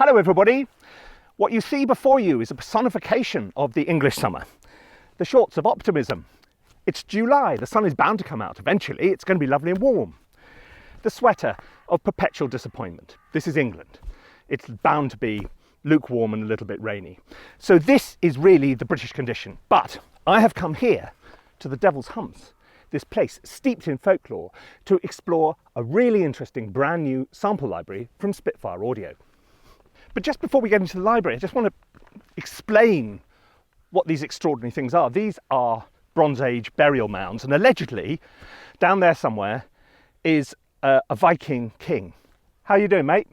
Hello everybody. What you see before you is a personification of the English summer. The shorts of optimism. It's July, the sun is bound to come out eventually, it's going to be lovely and warm. The sweater of perpetual disappointment. This is England. It's bound to be lukewarm and a little bit rainy. So this is really the British condition. But I have come here to the Devil's Humps, this place steeped in folklore, to explore a really interesting brand new sample library from Spitfire Audio. But just before we get into the library, I just want to explain what these extraordinary things are. These are Bronze Age burial mounds, and allegedly down there somewhere is a Viking king. How you doing, mate?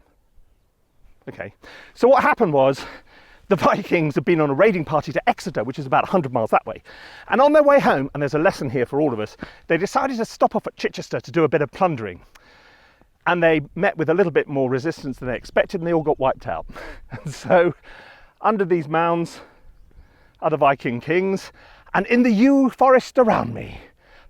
Okay. So what happened was the Vikings had been on a raiding party to Exeter, which is about 100 miles that way. And on their way home, and there's a lesson here for all of us, they decided to stop off at Chichester to do a bit of plundering. And they met with a little bit more resistance than they expected, and they all got wiped out. And so under these mounds are the Viking kings, and in the yew forest around me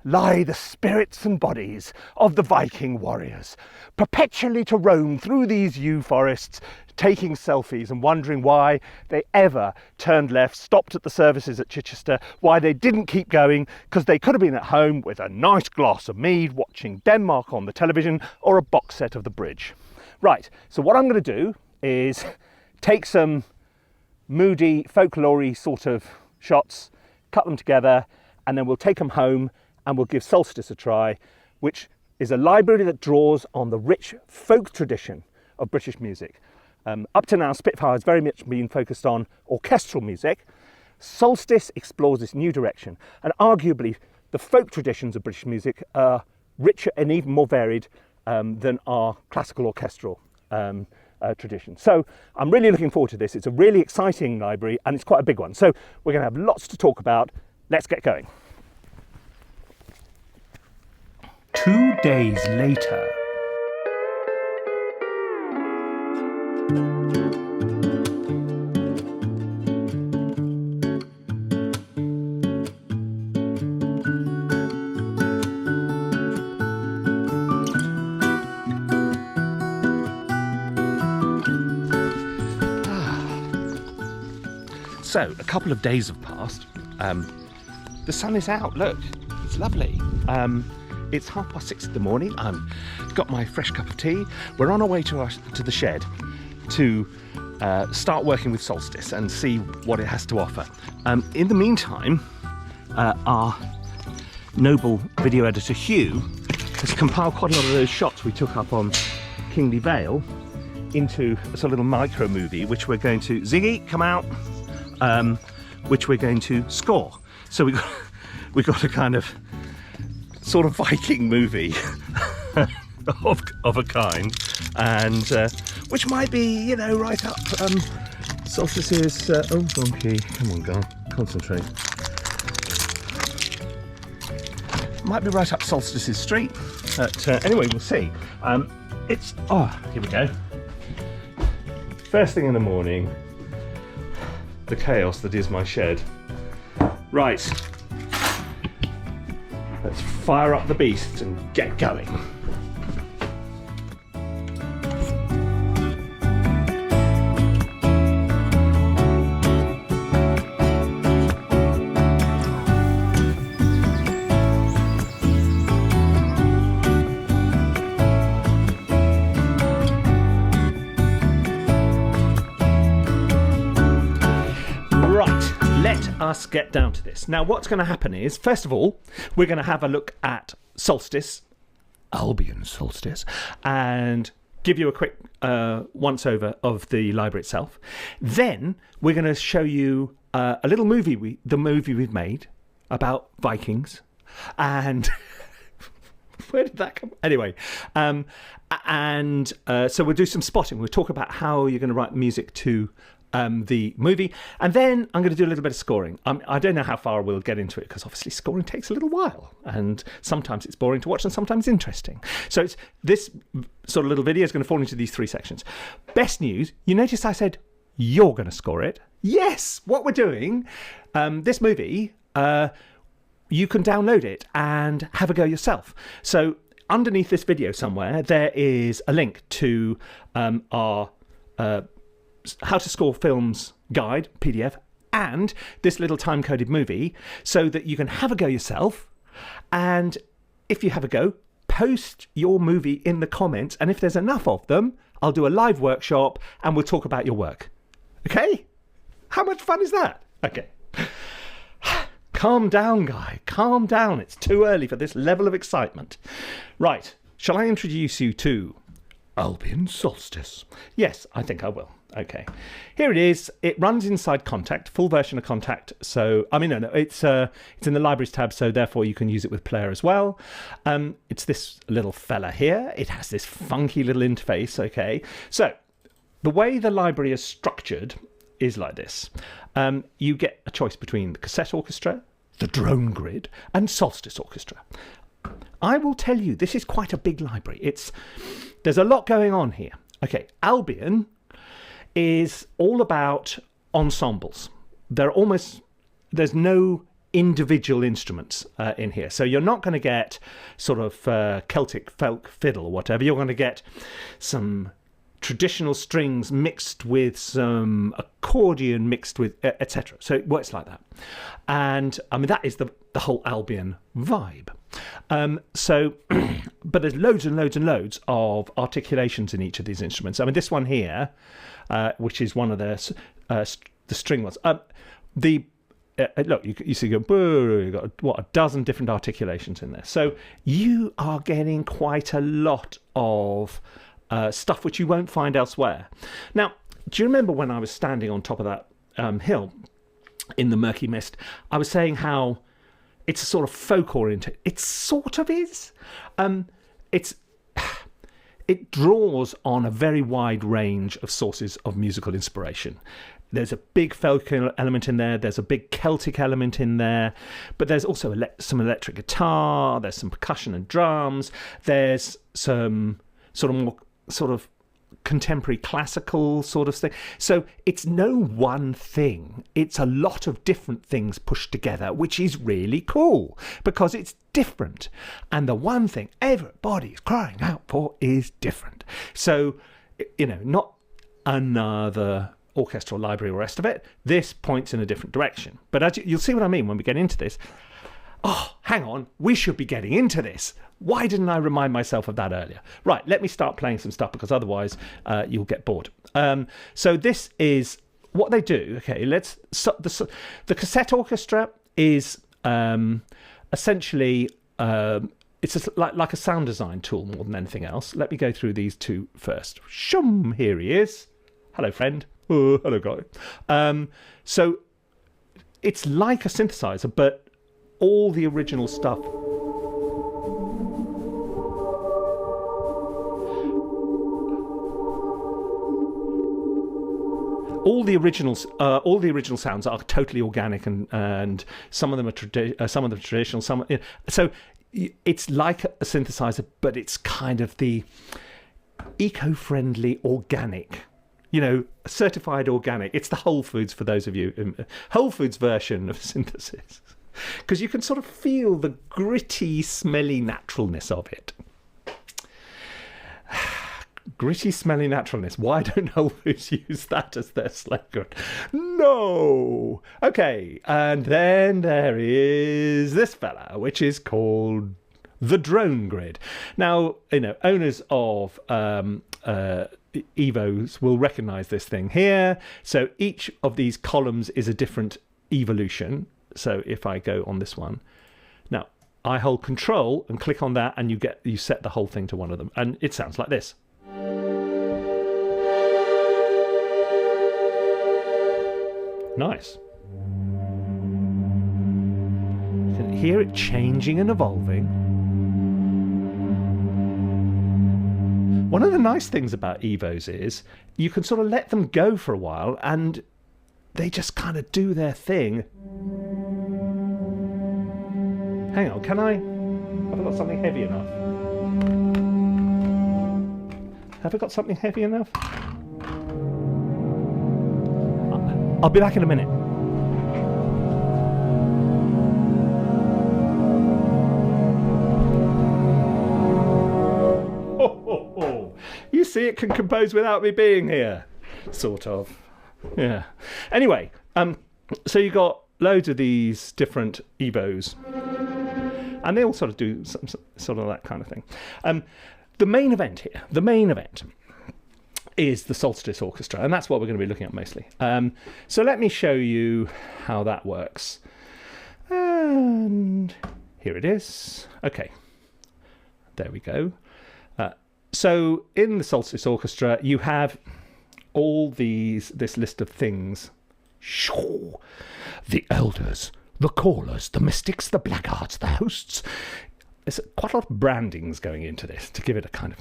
lie the spirits and bodies of the Viking warriors, perpetually to roam through these yew forests, taking selfies and wondering why they ever turned left, stopped at the services at Chichester, why they didn't keep going, because they could have been at home with a nice glass of mead, watching Denmark on the television, or a box set of The Bridge. Right, so what I'm going to do is take some moody, folklore-y sort of shots, cut them together, and then we'll take them home and we'll give Solstice a try, which is a library that draws on the rich folk tradition of British music. Up to now, Spitfire has very much been focused on orchestral music. Solstice explores this new direction, and arguably the folk traditions of British music are richer and even more varied than our classical orchestral tradition. So I'm really looking forward to this. It's a really exciting library, and it's quite a big one. So we're going to have lots to talk about. Let's get going. 2 days later. So, a couple of days have passed. The sun is out, look, it's lovely. It's 6:30 in the morning. I've got my fresh cup of tea. We're on our way to the shed to start working with Solstice and see what it has to offer. In the meantime, our noble video editor Hugh has compiled quite a lot of those shots we took up on Kingly Vale into a sort of little micro movie, which we're going to, Ziggy, come out, which we're going to score. So we got a kind of sort of Viking movie of a kind, and which might be, you know, right up Solstice's. Oh, donkey! Come on, girl, concentrate. Might be right up Solstice's street. But anyway, we'll see. It's here we go. First thing in the morning, the chaos that is my shed. Right. Let's fire up the beast and get going. Let us get down to this. Now, what's going to happen is, first of all, we're going to have a look at Solstice, Albion Solstice, and give you a quick once-over of the library itself. Then we're going to show you a little movie, the movie we've made about Vikings, and where did that come? Anyway, so we'll do some spotting. We'll talk about how you're going to write music to the movie, and then I'm going to do a little bit of scoring. I don't know how far we'll get into it, because obviously scoring takes a little while, and sometimes it's boring to watch and sometimes interesting. So it's this sort of little video is going to fall into these three sections. Best news, you notice I said you're going to score it. Yes, what we're doing, this movie, you can download it and have a go yourself. So underneath this video somewhere there is a link to our how to score films guide, PDF, and this little time-coded movie so that you can have a go yourself. And if you have a go, post your movie in the comments. And if there's enough of them, I'll do a live workshop and we'll talk about your work. Okay? How much fun is that? Okay. Calm down, Guy. Calm down. It's too early for this level of excitement. Right. Shall I introduce you to Albion Solstice? Yes, I think I will. Okay. Here it is. It runs inside Contact, full version of Contact. So, I mean, no, it's in the Libraries tab, so therefore you can use it with Player as well. It's this little fella here. It has this funky little interface, okay? So, the way the library is structured is like this. You get a choice between the Cassette Orchestra, the Drone Grid, and Solstice Orchestra. I will tell you, this is quite a big library. There's a lot going on here. Okay, Albion is all about ensembles. There's no individual instruments in here. So you're not going to get sort of Celtic folk fiddle or whatever. You're going to get some traditional strings mixed with some accordion mixed with etc. So it works like that. And I mean, that is the whole Albion vibe. But there's loads and loads and loads of articulations in each of these instruments. I mean, this one here, which is one of the string ones. Look, you see, you've got a dozen different articulations in there. So you are getting quite a lot of stuff which you won't find elsewhere. Now, do you remember when I was standing on top of that hill in the murky mist? I was saying how it's a sort of folk oriented. It sort of is. It draws on a very wide range of sources of musical inspiration. There's a big folk element in there. There's a big Celtic element in there. But there's also some electric guitar. There's some percussion and drums. There's some more contemporary classical sort of thing. So it's no one thing. It's a lot of different things pushed together, which is really cool because it's different. And the one thing everybody's crying out for is different. So, not another orchestral library or the rest of it. This points in a different direction. But you'll see what I mean when we get into this. Oh, hang on, we should be getting into this. Why didn't I remind myself of that earlier? Right, let me start playing some stuff because otherwise you'll get bored. So this is what they do. Okay, the Cassette Orchestra is essentially it's like a sound design tool more than anything else. Let me go through these two first. Shum, here he is. Hello, friend. Oh, hello, guy. So it's like a synthesizer, but all the original stuff. All the original sounds are totally organic, and some of them are traditional. So it's like a synthesizer, but it's kind of the eco-friendly organic. Certified organic. It's the Whole Foods for those of you. Whole Foods version of synthesis. Because you can sort of feel the gritty, smelly naturalness of it. Gritty, smelly naturalness. Why don't Whole Foods use that as their slogan? No! Okay, and then there is this fella, which is called the Drone Grid. Now, owners of Evos will recognise this thing here. So each of these columns is a different evolution. So if I go on this one, now I hold Control and click on that, and you set the whole thing to one of them, and it sounds like this. Nice. You can hear it changing and evolving. One of the nice things about Evos is you can sort of let them go for a while, and they just kind of do their thing. Hang on, have I got something heavy enough? Have I got something heavy enough? I'll be back in a minute. You see, it can compose without me being here. sort of. Yeah. Anyway, so you got loads of these different Evos, and they all sort of do sort of that kind of thing. The main event here, is the Solstice Orchestra, and that's what we're going to be looking at mostly. So let me show you how that works. And here it is. Okay, there we go. So in the Solstice Orchestra, you have all this list of things. The elders, the callers, the mystics, the blackguards, the hosts. There's quite a lot of brandings going into this to give it a kind of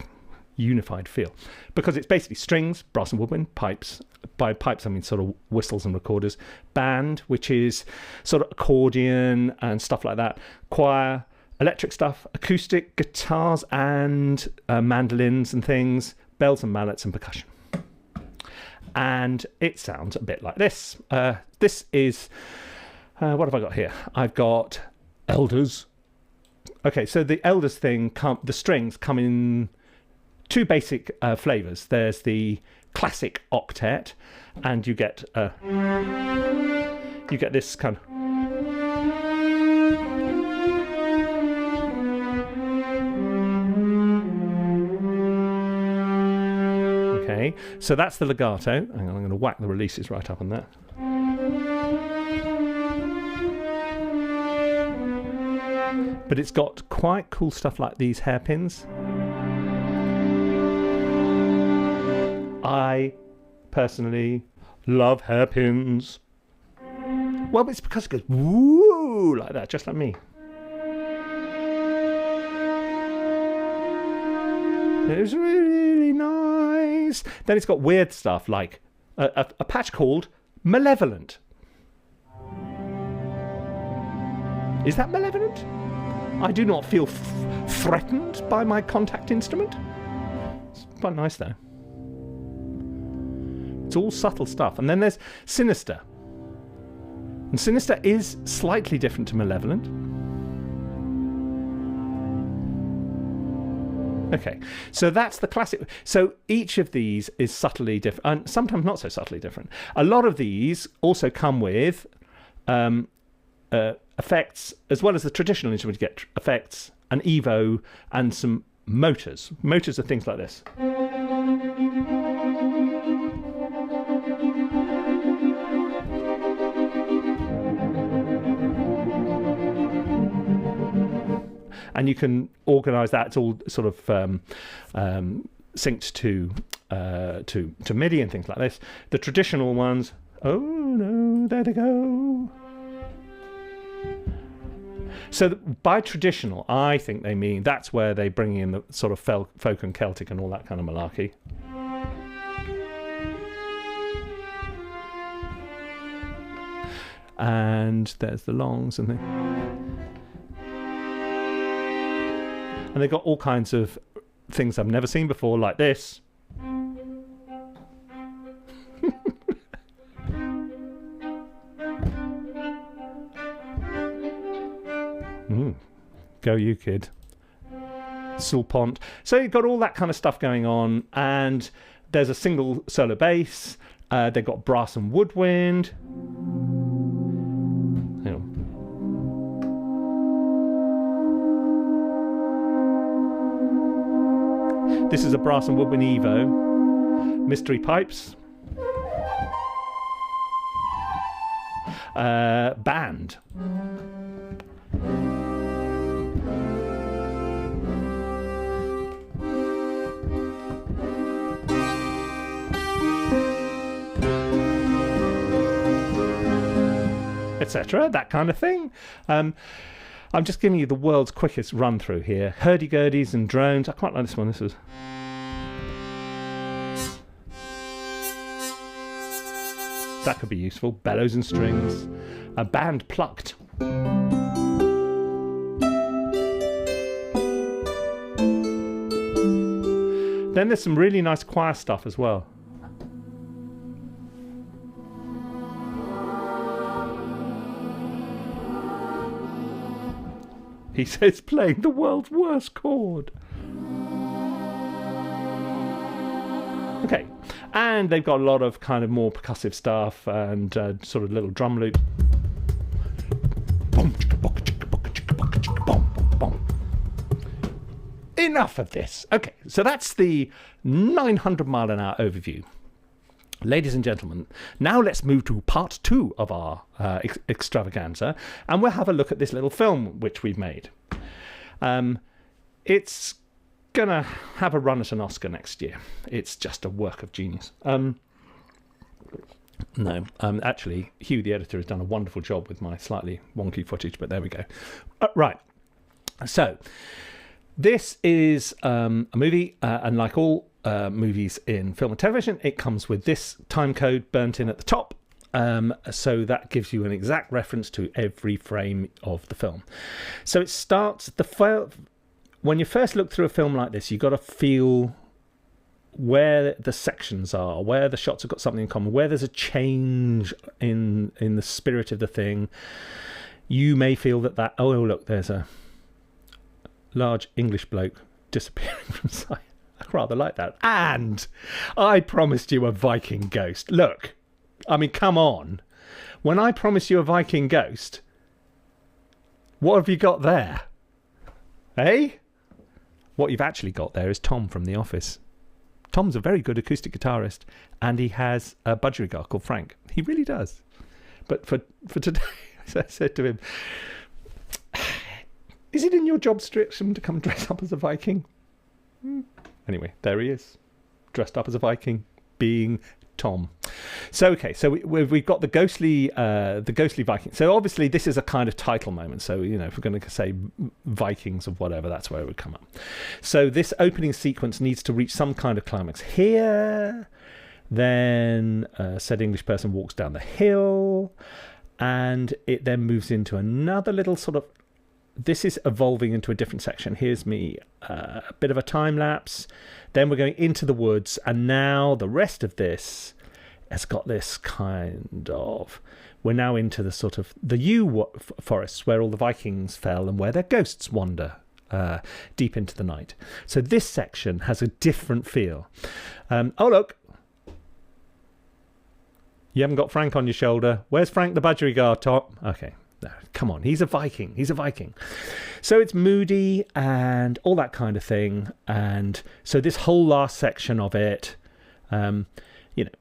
unified feel, because it's basically strings, brass and woodwind, pipes. By pipes I mean sort of whistles and recorders. Band, which is sort of accordion and stuff like that. Choir, electric stuff, acoustic, guitars and mandolins and things, bells and mallets and percussion. And it sounds a bit like this. This is, what have I got here? I've got elders. Okay, so the elders thing, the strings come in two basic flavours. There's the classic octet, and you get this kind of. Okay, so that's the legato. Hang on, I'm going to whack the releases right up on that. But it's got quite cool stuff like these hairpins. I personally love hairpins. Well, it's because it goes woo like that, just like me. It's really nice. Then it's got weird stuff like a patch called Malevolent. Is that malevolent? I do not feel threatened by my contact instrument. It's quite nice though. It's all subtle stuff. And then there's Sinister. And Sinister is slightly different to Malevolent. Okay, so that's the classic. So each of these is subtly different, and sometimes not so subtly different. A lot of these also come with effects, as well as the traditional instrument. You get effects, an Evo, and some motors. Motors are things like this. And you can organise that. It's all sort of synced to MIDI and things like this. The traditional ones, oh no, there they go. So by traditional, I think they mean that's where they bring in the sort of folk and Celtic and all that kind of malarkey. And there's the longs and things. And they've got all kinds of things I've never seen before, like this. Go you, kid. Sulpont. So you've got all that kind of stuff going on, and there's a single solo bass. They've got brass and woodwind. You know. This is a brass and woodwind Evo. Mystery pipes. Band. Etc. That kind of thing. I'm just giving you the world's quickest run through here. Hurdy-gurdies and drones. I quite like this one. This was. That could be useful. Bellows and strings. A band plucked. Then there's some really nice choir stuff as well. He says playing the world's worst chord. Okay, And they've got a lot of kind of more percussive stuff and sort of little drum loop. Enough of this. Okay, so that's the 900-mile-an-hour overview. Ladies and gentlemen, now let's move to part 2 of our extravaganza, and we'll have a look at this little film which we've made. It's gonna have a run at an Oscar next year. It's just a work of genius. Actually, Hugh, the editor, has done a wonderful job with my slightly wonky footage, but there we go. Right, so this is a movie, and like all movies in film and television, it comes with this time code burnt in at the top, so that gives you an exact reference to every frame of the film. So it starts when you first look through a film like this, you've got to feel where the sections are, where the shots have got something in common, where there's a change in the spirit of the thing. You may feel that oh look, there's a large English bloke disappearing from sight. I rather like that. And I promised you a Viking ghost. Look, I mean, come on. When I promise you a Viking ghost, what have you got there? Eh? What you've actually got there is Tom from The Office. Tom's a very good acoustic guitarist, and he has a budgerigar called Frank. He really does. But for today, I said to him, is it in your job description to come dress up as a Viking? Anyway, there he is, dressed up as a Viking, being Tom. So okay, so we've got the ghostly Viking. So obviously this is a kind of title moment. So if we're going to say Vikings or whatever, that's where it would come up. So this opening sequence needs to reach some kind of climax here. Then said English person walks down the hill, and it then moves into another little sort of. This is evolving into a different section. Here's me, a bit of a time lapse. Then we're going into the woods, and now the rest of this has got this kind of. We're now into the sort of the yew forests where all the Vikings fell and where their ghosts wander deep into the night. So this section has a different feel. Oh look, you haven't got Frank on your shoulder. Where's Frank the budgerigar, Top? Okay. No, come on, he's a Viking. He's a Viking. So it's moody and all that kind of thing. And so this whole last section of it,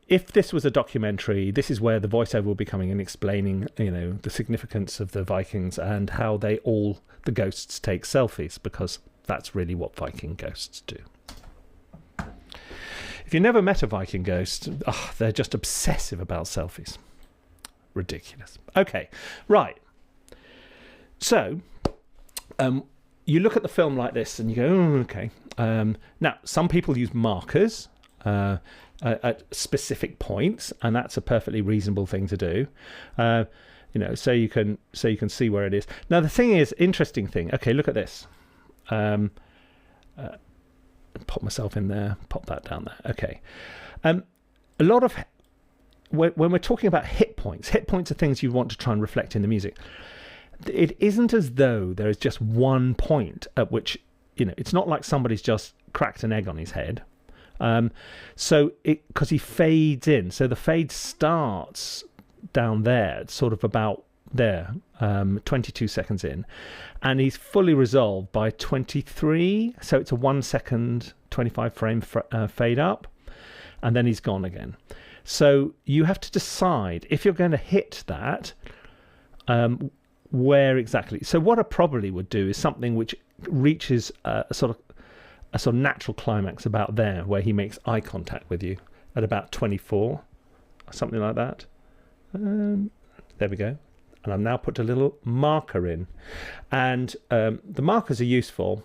if this was a documentary, this is where the voiceover will be coming and explaining, the significance of the Vikings and how the ghosts take selfies, because that's really what Viking ghosts do. If you never met a Viking ghost, they're just obsessive about selfies. Ridiculous. Okay, right. So, you look at the film like this and you go, okay. Now, some people use markers at specific points, and that's a perfectly reasonable thing to do. So you can see where it is. Now, the thing is, interesting thing. Okay, look at this. Pop myself in there. Pop that down there. Okay. A lot of when we're talking about hit points are things you want to try and reflect in the music. It isn't as though there is just one point at which, it's not like somebody's just cracked an egg on his head. Because he fades in. So the fade starts down there, sort of about there, 22 seconds in, and he's fully resolved by 23. So it's a 1 second, 25 frame fade up, and then he's gone again. So you have to decide if you're going to hit that, where exactly. So what I probably would do is something which reaches a sort of natural climax about there, where he makes eye contact with you at about 24, something like that. There we go. And I've now put a little marker in. And the markers are useful.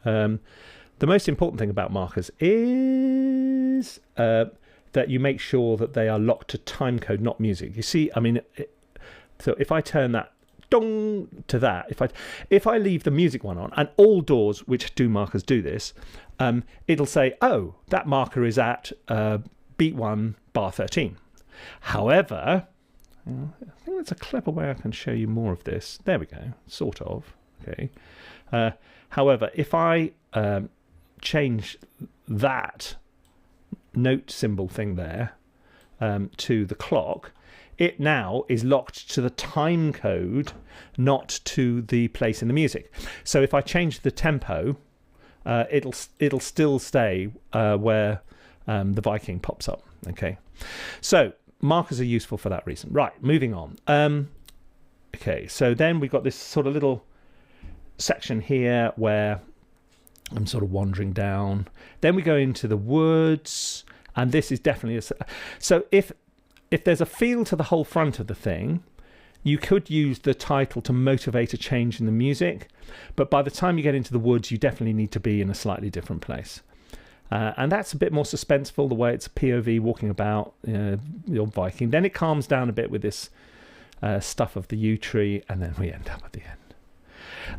The most important thing about markers is that you make sure that they are locked to time code, not music. You see, so if I turn that dong to that, if I leave the music one on, and all DAWs which do markers do this, it'll say, oh, that marker is at beat 1 bar 13. However, I think that's a clever way I can show you more of this. There we go, sort of. Okay. However, if I change that note symbol thing there to the clock, it now is locked to the time code, not to the place in the music. So if I change the tempo, it'll still stay where the Viking pops up. Okay, so markers are useful for that reason. Right, moving on. Okay, so then we've got this sort of little section here where I'm sort of wandering down. Then we go into the words, and this is definitely so if there's a feel to the whole front of the thing, you could use the title to motivate a change in the music, but by the time you get into the woods, you definitely need to be in a slightly different place. And that's a bit more suspenseful, the way it's POV walking about the old Viking. Then it calms down a bit with this stuff of the yew tree, and then we end up at the end.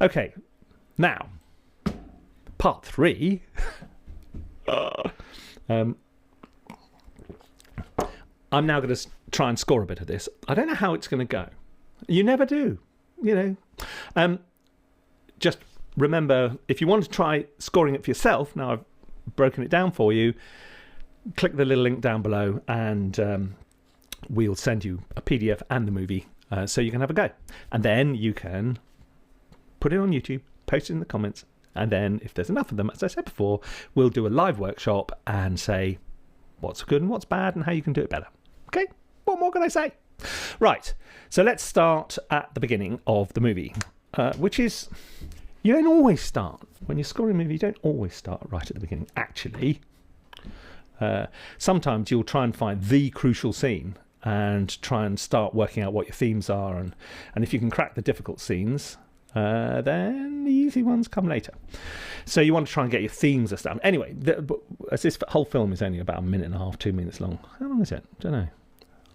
Okay, now, part 3. I'm now going to try and score a bit of this. I don't know how it's going to go. You never do, you know. Just remember, if you want to try scoring it for yourself, now I've broken it down for you, click the little link down below, and we'll send you a PDF and the movie so you can have a go. And then you can put it on YouTube, post it in the comments, and then if there's enough of them, as I said before, we'll do a live workshop and say what's good and what's bad and how you can do it better. Okay, what more can I say? Right, so let's start at the beginning of the movie, which is, you don't always start, when you're scoring a movie, you don't always start right at the beginning, actually. Sometimes you'll try and find the crucial scene and try and start working out what your themes are, and if you can crack the difficult scenes, then the easy ones come later. So you want to try and get your themes established. Anyway, as this whole film is only about 1.5 minutes, 2 minutes long. How long is it? Don't know.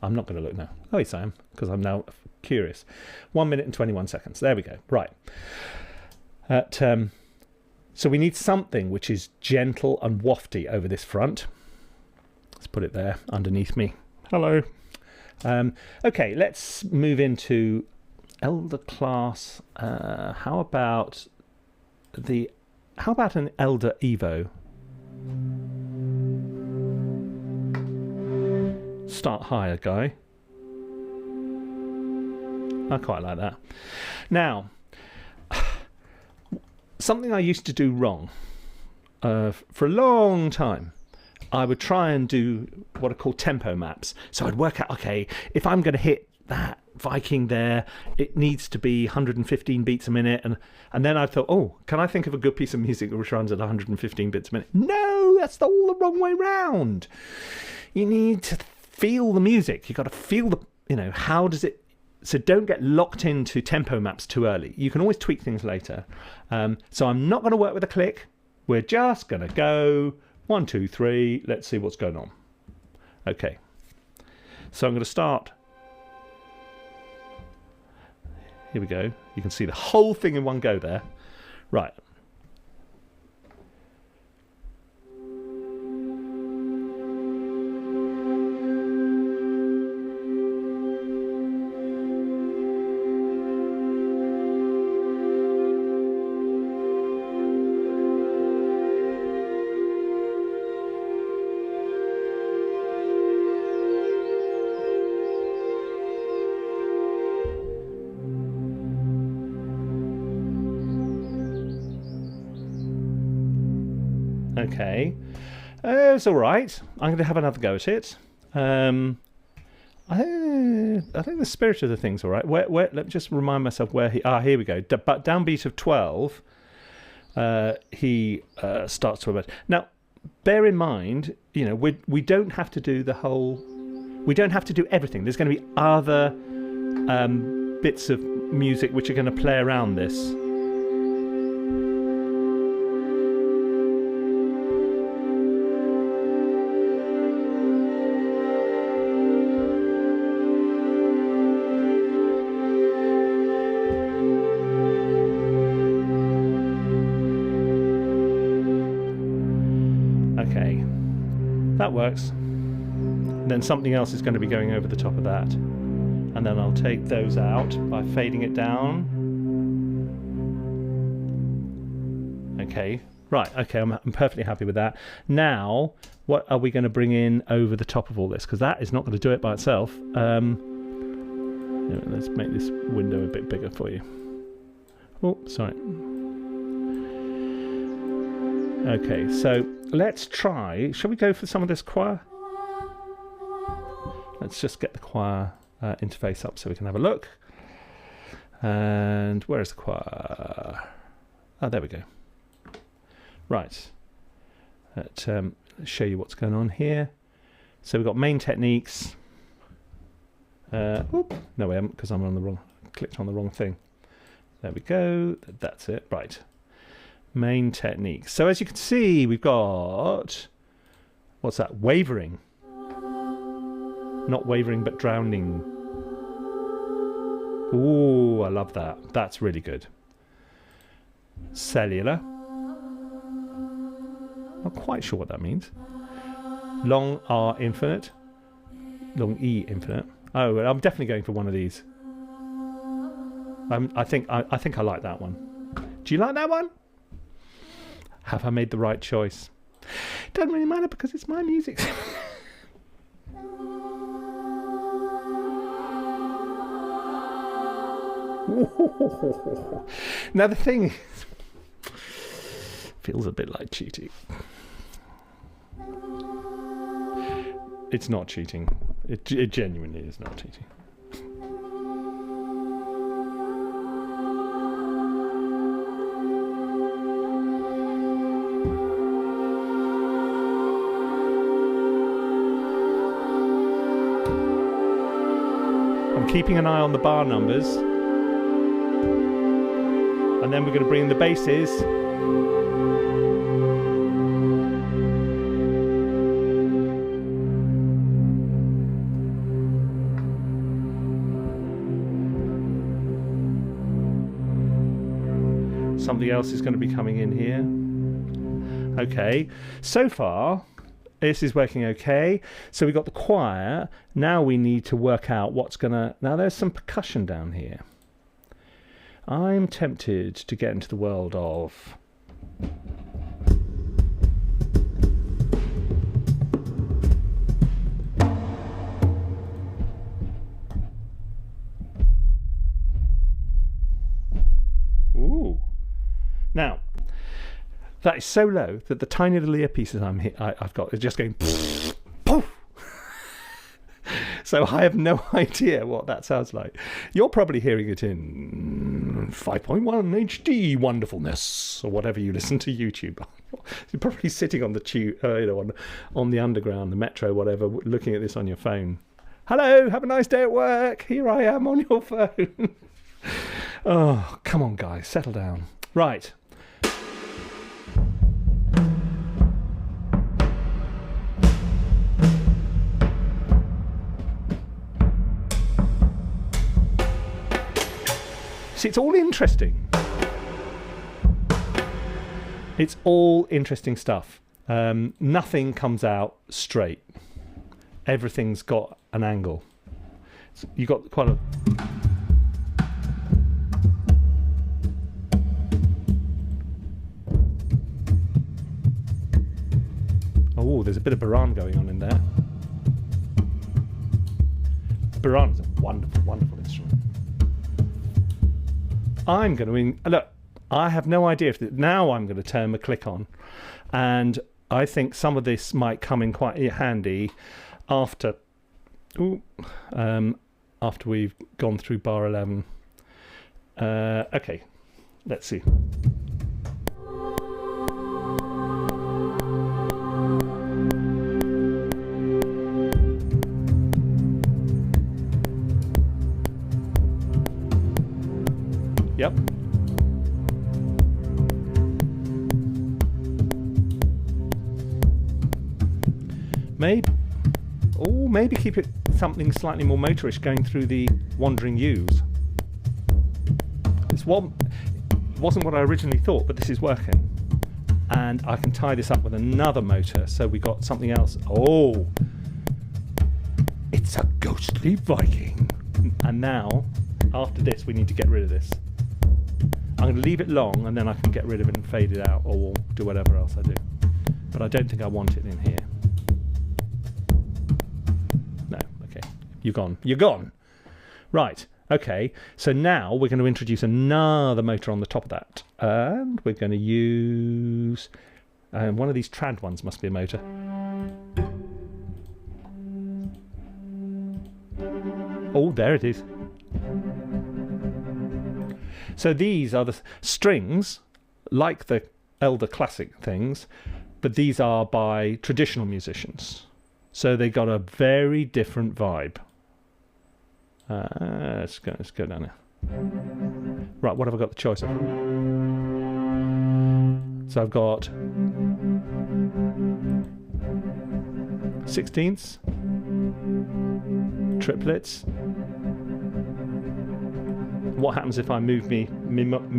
I'm not going to look now. Oh, yes, I am, because I'm now curious. 1 minute and 21 seconds. There we go. Right. So we need something which is gentle and wafty over this front. Let's put it there underneath me. Hello. Okay, let's move into Elder class. How about an Elder Evo? Start higher, Guy. I quite like that. Now, something I used to do wrong for a long time, I would try and do what are called tempo maps. So I'd work out, okay, if I'm going to hit that Viking there, it needs to be 115 beats a minute, and then I thought, oh, can I think of a good piece of music which runs at 115 beats a minute? No, that's all the wrong way round. You need to feel the music. You've got to feel the, how does it, so don't get locked into tempo maps too early. You can always tweak things later. So I'm not going to work with a click. We're just going to go 1, 2, 3. Let's see what's going on. Okay. So I'm going to start. Here we go. You can see the whole thing in one go there. Right. Okay, it's all right. I'm going to have another go at it. I think the spirit of the thing's all right. Where? Let me just remind myself where he. Here we go. But downbeat of 12. He starts to emerge. Now, bear in mind, we don't have to do the whole. We don't have to do everything. There's going to be other bits of music which are going to play around this. Okay, that works. Then something else is going to be going over the top of that. And then I'll take those out by fading it down. Okay, Right, okay, I'm perfectly happy with that. Now, what are we going to bring in over the top of all this? Because that is not going to do it by itself. Let's make this window a bit bigger for you. Oh, sorry. Okay, so let's try. Shall we go for some of this choir? Let's just get the choir interface up so we can have a look. And where is the choir? Oh, there we go. Right. Let's show you what's going on here. So we've got main techniques. No, we haven't, because I'm on the wrong. Clicked on the wrong thing. There we go. That's it. Right. Main techniques. So as you can see, we've got, what's that? Wavering. Not wavering, but drowning. Ooh, I love that. That's really good. Cellular. Not quite sure what that means. Long R infinite. Long E infinite. Oh, I'm definitely going for one of these. I think I like that one. Do you like that one? Have I made the right choice? Doesn't really matter because it's my music. Now the thing is, feels a bit like cheating. It's not cheating. It genuinely is not cheating. I'm keeping an eye on the bar numbers. And then we're going to bring in the basses. Something else is going to be coming in here. Okay, so far this is working okay. So we've got the choir. Now we need to work out what's going to... Now there's some percussion down here. I'm tempted to get into the world of... Ooh. Now, that is so low that the tiny little earpieces I've got are just going poof. So I have no idea what that sounds like. You're probably hearing it in 5.1 HD wonderfulness, or whatever you listen to YouTube. You're probably sitting on the tube, on the underground, the metro, whatever, looking at this on your phone. Hello, have a nice day at work. Here I am on your phone. Oh, come on, guys, settle down. Right. See, it's all interesting. It's all interesting stuff. Nothing comes out straight. Everything's got an angle. So you got quite a... Oh, there's a bit of Baran going on in there. Baran is a wonderful, wonderful instrument. I'm going to... Look, I have no idea if... Now I'm going to turn my click on. And I think some of this might come in quite handy after... after we've gone through bar 11. Okay, let's see. Yep. Maybe keep it something slightly more motorish going through the wandering U's. It wasn't what I originally thought, but this is working. And I can tie this up with another motor, so we got something else. Oh, it's a ghostly Viking. And now, after this, we need to get rid of this. I'm going to leave it long and then I can get rid of it and fade it out or do whatever else I do. But I don't think I want it in here. No, okay. You're gone. You're gone. Right, okay. So now we're going to introduce another motor on the top of that. And we're going to use... one of these trad ones must be a motor. Oh, there it is. So these are the strings, like the elder classic things, but these are by traditional musicians. So they got a very different vibe. Let's go down here. Right, what have I got the choice of? So I've got 16ths, triplets. What happens if I move me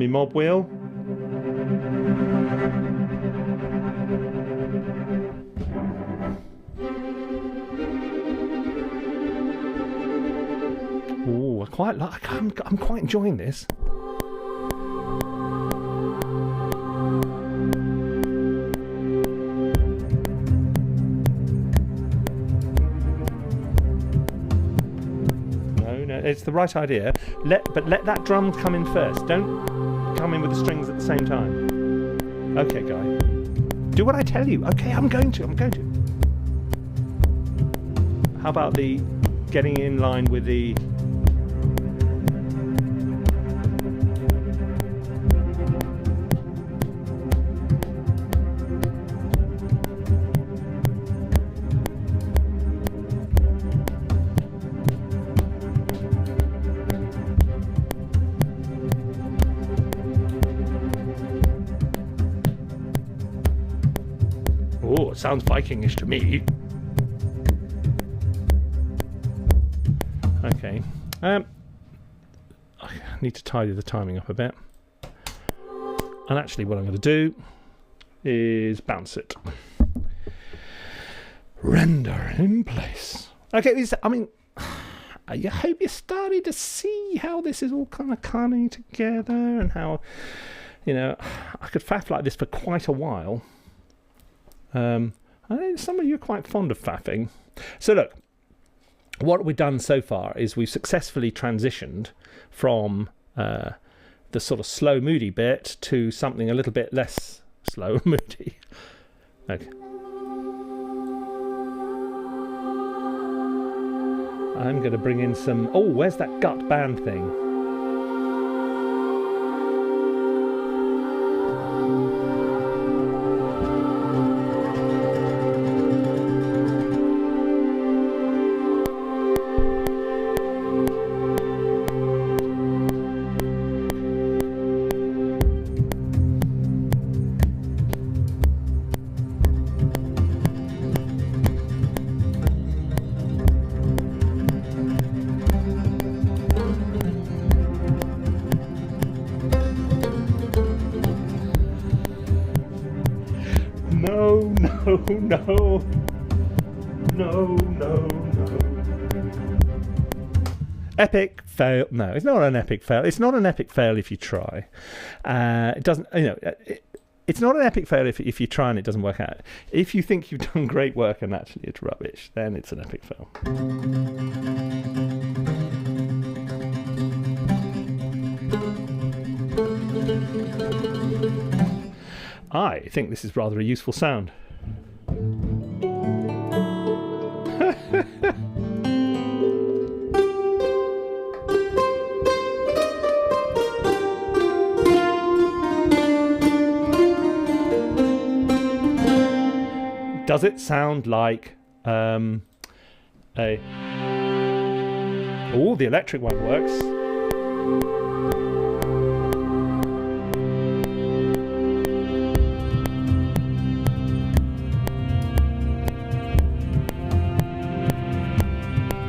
mob wheel? Oh, I quite like. I'm quite enjoying this. It's the right idea. But let that drum come in first. Don't come in with the strings at the same time. Okay, Guy. Do what I tell you. Okay, I'm going to. How about the getting in line with the... Oh, it sounds Vikingish to me. Okay. I need to tidy the timing up a bit. And actually what I'm going to do is bounce it. Render in place. Okay, I hope you're starting to see how this is all kind of coming together and how, I could faff like this for quite a while. I know some of you are quite fond of faffing. So look, what we've done so far is we've successfully transitioned from the sort of slow, moody bit to something a little bit less slow and moody. Okay. I'm going to bring in some... Oh, where's that gut band thing? No. Epic fail. No, it's not an epic fail. It's not an epic fail if you try. It doesn't, it's not an epic fail if you try and it doesn't work out. If you think you've done great work and actually it's rubbish, then it's an epic fail. I think this is rather a useful sound. Does it sound like oh, the electric one works.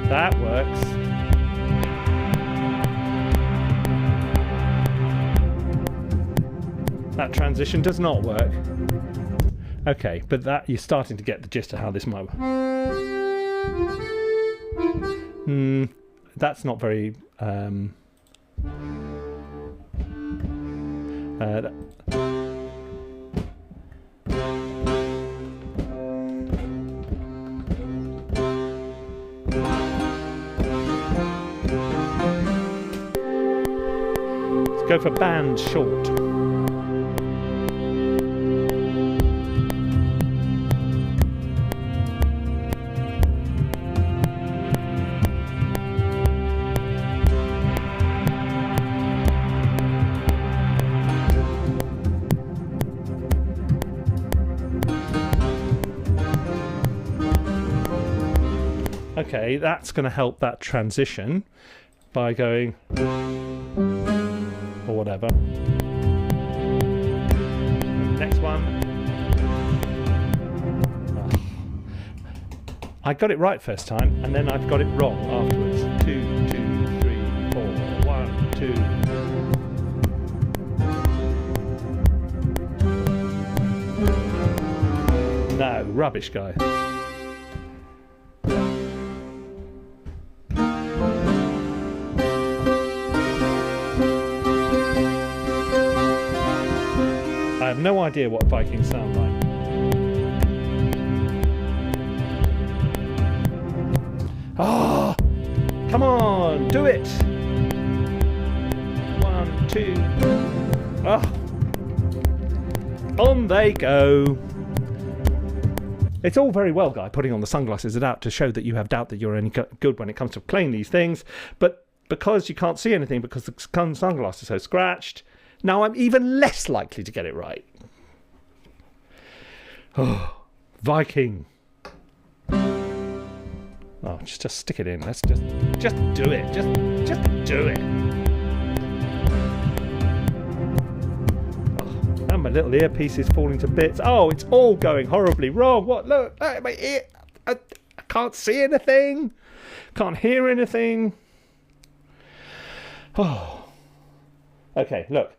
That works. That transition does not work. Okay, but that you're starting to get the gist of how this might work. That's not very... Let's go for band short. Okay, that's going to help that transition by going or whatever. Next one. Oh. I got it right first time, and then I've got it wrong afterwards. 2, 2, 3, 4. 1, 2. No, rubbish, guy. I have no idea what Vikings sound like. Ah, oh, come on, do it. 1, 2. Oh. On they go. It's all very well, Guy, putting on the sunglasses out to show that you have doubt that you're any good when it comes to playing these things, but because you can't see anything because the sunglasses are so scratched, now I'm even less likely to get it right. Oh, Viking. Oh, just stick it in. Let's just do it. Just do it. Oh, and my little earpiece is falling to bits. Oh, it's all going horribly wrong. What? Look, my ear. I can't see anything. Can't hear anything. Oh. Okay, look.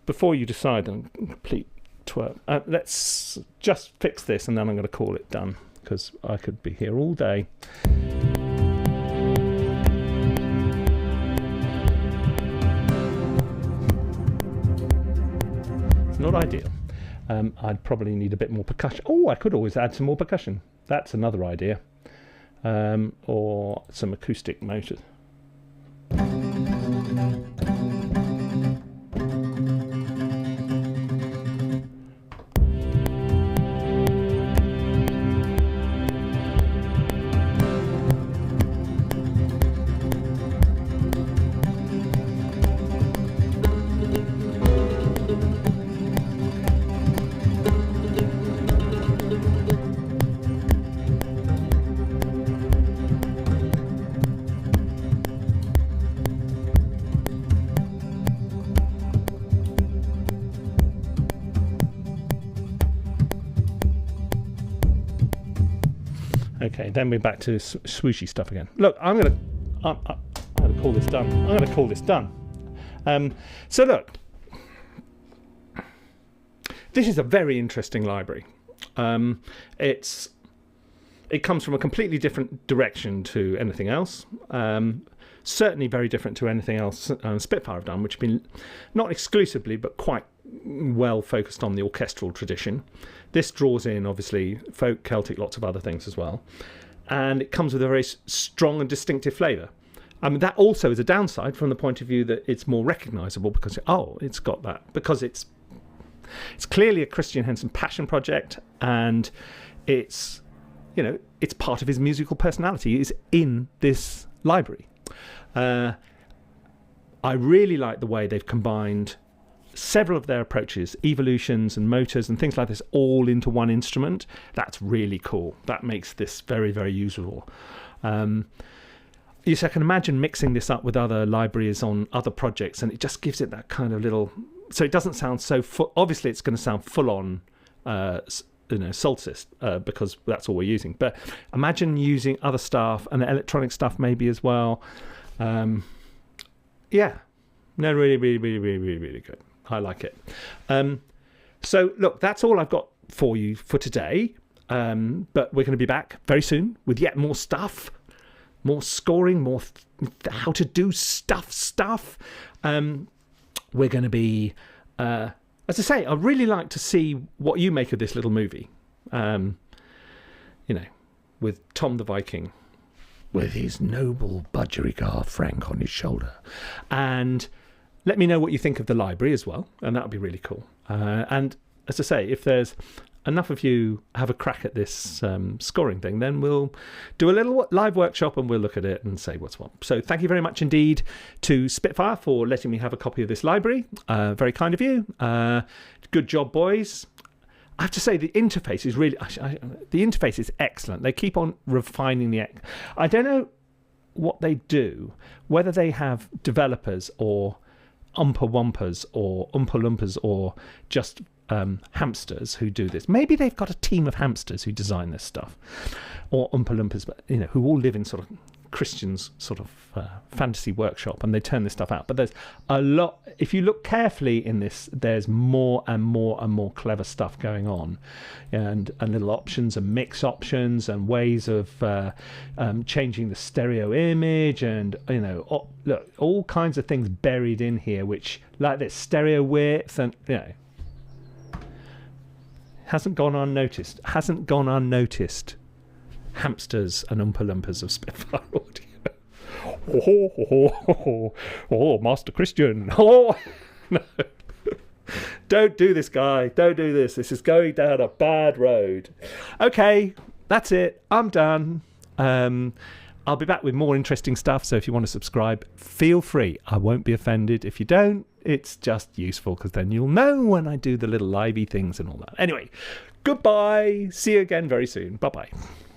Before you decide on complete twerp, let's just fix this and then I'm going to call it done because I could be here all day. It's not ideal. I'd probably need a bit more percussion. Oh, I could always add some more percussion. That's another idea. Or some acoustic motors. Okay, then we're back to swooshy stuff again. Look, I'm gonna call this done. I'm gonna call this done. So look, this is a very interesting library. It comes from a completely different direction to anything else. Certainly very different to anything else Spitfire have done, which have been not exclusively but quite well focused on the orchestral tradition. This draws in obviously folk, Celtic, lots of other things as well, and it comes with a very strong and distinctive flavour. I mean, that also is a downside from the point of view that it's more recognisable because it's got that, because it's clearly a Christian Henson passion project, and it's part of his musical personality is in this library. I really like the way they've combined several of their approaches, evolutions and motors and things like this, all into one instrument. That's really cool. That makes this very, very usable. Yes, I can imagine mixing this up with other libraries on other projects, and it just gives it that kind of little. So it doesn't sound so. Obviously, it's going to sound full on. Solstice, because that's all we're using. But imagine using other stuff and electronic stuff maybe as well. Really, really good. I like it. So look, that's all I've got for you for today. But we're going to be back very soon with yet more stuff, more scoring, more how to do stuff. we're going to be, as I say, I'd really like to see what you make of this little movie. With Tom the Viking, with his noble budgerigar Frank on his shoulder. And let me know what you think of the library as well, and that would be really cool. And as I say, if there's enough of you have a crack at this scoring thing, then we'll do a little live workshop and we'll look at it and say what's what. So thank you very much indeed to Spitfire for letting me have a copy of this library. Very kind of you. Good job, boys. I have to say the interface is really, the interface is excellent. They keep on refining I don't know what they do, whether they have developers or Oompa Wumpas or Oompa Loompas or just hamsters who do this. Maybe they've got a team of hamsters who design this stuff, or Oompa Loompas, but who all live in sort of Christian's sort of fantasy workshop, and they turn this stuff out. But there's a lot. If you look carefully in this, there's more and more and more clever stuff going on, and little options and mix options and ways of changing the stereo image, and look, all kinds of things buried in here, which like this stereo width, and hasn't gone unnoticed. Hamsters and Oompa Loompas of Spitfire Audio. Oh, Master Christian. Oh, no. Don't do this, Guy. Don't do this. This is going down a bad road. Okay, that's it. I'm done. I'll be back with more interesting stuff, so if you want to subscribe, feel free. I won't be offended. If you don't, it's just useful, because then you'll know when I do the little livey things and all that. Anyway, goodbye. See you again very soon. Bye-bye.